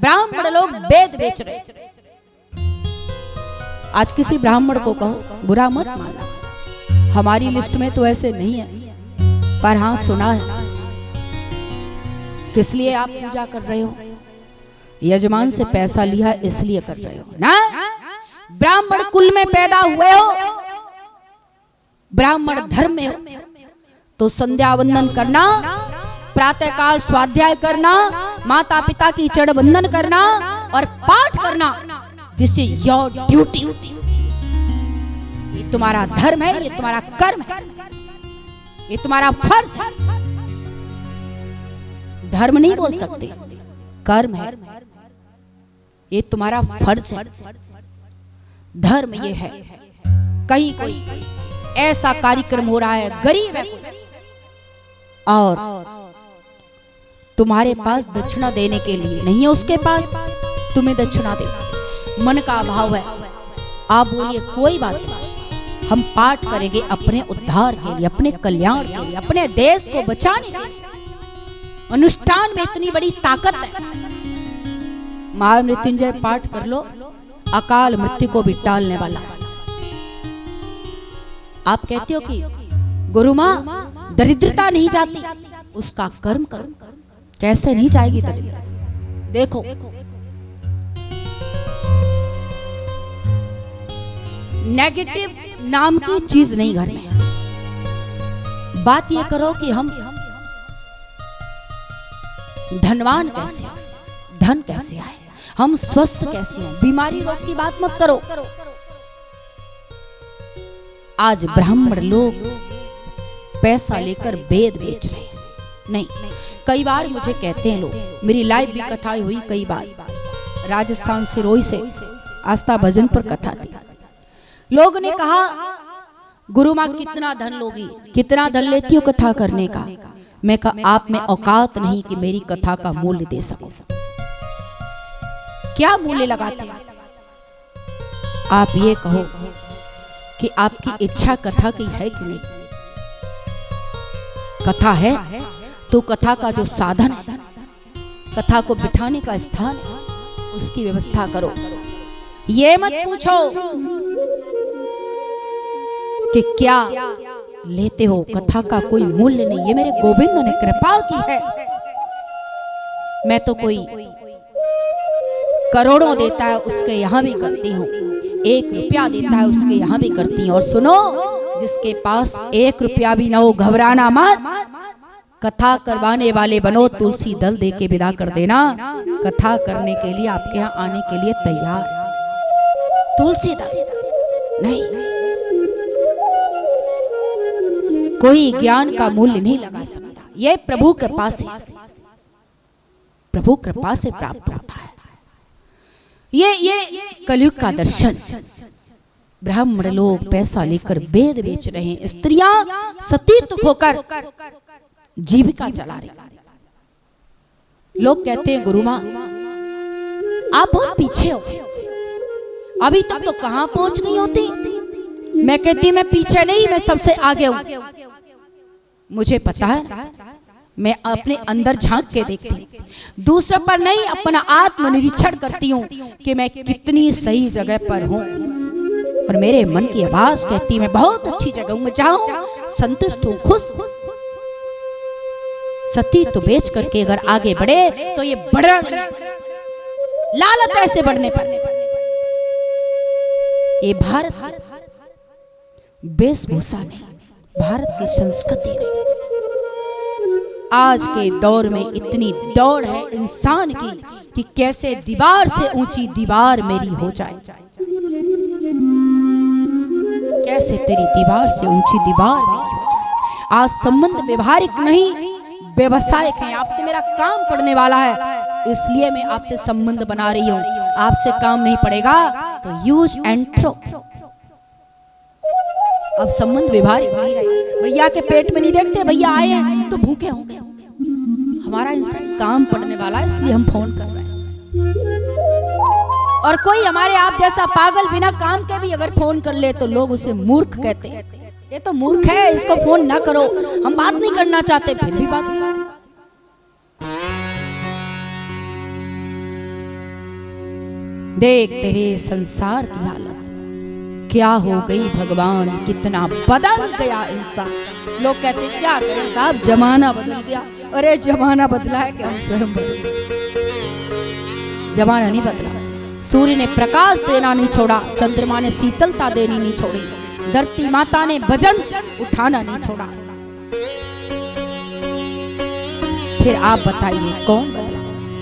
ब्राह्मण लोग वेद बेच रहे। आज किसी ब्राह्मण को कहो बुरा मत मानना, हमारी लिस्ट में तो ऐसे नहीं है, पर हाँ सुना है। किस लिए आप पूजा कर रहे हो? यजमान से पैसा लिया इसलिए कर रहे हो ना? ब्राह्मण कुल में पैदा हुए हो, ब्राह्मण धर्म में हो, तो संध्या वंदन करना, प्रातःकाल स्वाध्याय करना, माता पिता की चरण वंदन करना और पाठ करना, दिस इज योर ड्यूटी। ये तुम्हारा धर्म है, ये तुम्हारा कर्म है, ये तुम्हारा फर्ज है। धर्म नहीं बोल सकते, कर्म है, ये तुम्हारा फर्ज है। धर्म ये है, कहीं कोई ऐसा कार्यक्रम हो रहा है, गरीब है कोई, और तुम्हारे पास दक्षिणा देने के लिए नहीं है उसके पास, तुम्हें दक्षिणा दे, मन का अभाव है, आप बोलिए कोई बात नहीं, हम पाठ करेंगे अपने उद्धार के लिए, अपने कल्याण के लिए, अपने देश को बचाने के लिए। अनुष्ठान में इतनी बड़ी ताकत है। महामृत्युंजय पाठ कर लो, अकाल मृत्यु को भी टालने वाला। आप कहते हो कि गुरु मां दरिद्रता नहीं जाती, उसका कर्म करो। कैसे नहीं जाएगी दरिद्रता? देखो नेगेटिव नाम की चीज नहीं घर में। बात ये करो कि हम धनवान कैसे हो, धन कैसे आए, हम स्वस्थ कैसे हो, बीमारी रोग की बात मत करो। आज ब्राह्मण लोग पैसा लेकर वेद बेच रहे हैं। नहीं, कई बार मुझे कहते हैं लोग, मेरी लाइव भी कथाएं हुई कई बार, राजस्थान सिरोही से आस्था भजन पर कथा थी। लोग ने कहा गुरु मां कितना धन लोगी, कितना धन लेती हो कथा करने का? मैं कहा आप में औकात नहीं कि मेरी कथा का मूल्य दे सको। क्या मूल्य लगाते हैं? आप ये कहो कि आपकी इच्छा कथा की है कि नहीं। कथा है तो कथा का जो साधन है, कथा को बिठाने का स्थान है, उसकी व्यवस्था करो। ये मत पूछो कि क्या लेते हो, कथा का कोई मूल्य नहीं। ये मेरे गोविंद ने कृपा की है। मैं तो कोई करोड़ों देता है उसके यहां भी करती हूँ, 1 रुपया देता है उसके यहां भी करती हूँ। और सुनो, जिसके पास 1 रुपया भी ना हो, घबराना मत, कथा करवाने वाले बनो, तुलसी दल दे के विदा कर देना। कथा करने के लिए आपके यहाँ आने के लिए तैयार, तुलसी दल नहीं। कोई ज्ञान का मूल्य नहीं लगा सकता, यह प्रभु कृपा से, प्रभु कृपा से प्राप्त होता है। ये कलयुग का दर्शन। ब्राह्मण लोग पैसा लेकर वेद बेच रहे हैं, स्त्रियां सतीत्व होकर जीविका चला रही। लोग कहते हैं गुरु मां आप बहुत पीछे हो, अभी तक तो कहां पहुंच गई होती। मैं कहती मैं पीछे नहीं, मैं सबसे आगे हूं। मुझे पता है, मैं अपने अंदर झांक के देखती हूँ, दूसरे पर नहीं, अपना आत्म निरीक्षण करती हूँ कि मैं कितनी सही जगह पर हूँ। और मेरे मन की आवाज कहती मैं बहुत अच्छी जगह हूँ, मैं जाऊं संतुष्ट हूँ, खुश हूँ। सती तो बेच करके अगर आगे बढ़े तो ये बढ़ा लालत ऐसे बढ़ने पर। ये भारत वेशभूषा नहीं, भारत की संस्कृति नहीं। आज के दौर में इतनी दौड़ है इंसान की कि कैसे दीवार से ऊंची दीवार मेरी हो जाए, कैसे तेरी दीवार से ऊंची दीवार मेरी हो जाए। आज संबंध व्यवहारिक नहीं, व्यवसायिक है। आपसे मेरा काम पड़ने वाला है, इसलिए मैं आपसे संबंध बना रही हूँ। आपसे काम नहीं पड़ेगा तो यूज एंड थ्रो। अब संबंध व्यवहारिक नहीं रहे। भैया के पेट में नहीं देखते, भैया आए हैं तो भूखे होंगे। हमारा इनसे काम पड़ने वाला है, इसलिए हम फोन कर रहे हैं। और कोई हमारे आप जैसा पागल बिना काम के भी अगर फोन कर ले तो लोग उसे मूर्ख कहते हैं। ये तो मूर्ख है, इसको फोन ना करो, हम बात नहीं करना चाहते, फिर भी बात। देख तेरे संसार की हालत क्या हो गई भगवान, कितना बदल गया इंसान। लोग कहते हैं क्या करें साहब, जमाना बदल गया। अरे जमाना बदला है कि हम स्वयं बदल गए? जमाना नहीं बदला। सूर्य ने प्रकाश देना नहीं छोड़ा, चंद्रमा ने शीतलता देनी नहीं छोड़ी, धरती माता ने वजन उठाना नहीं छोड़ा। फिर आप बताइए कौन बदला?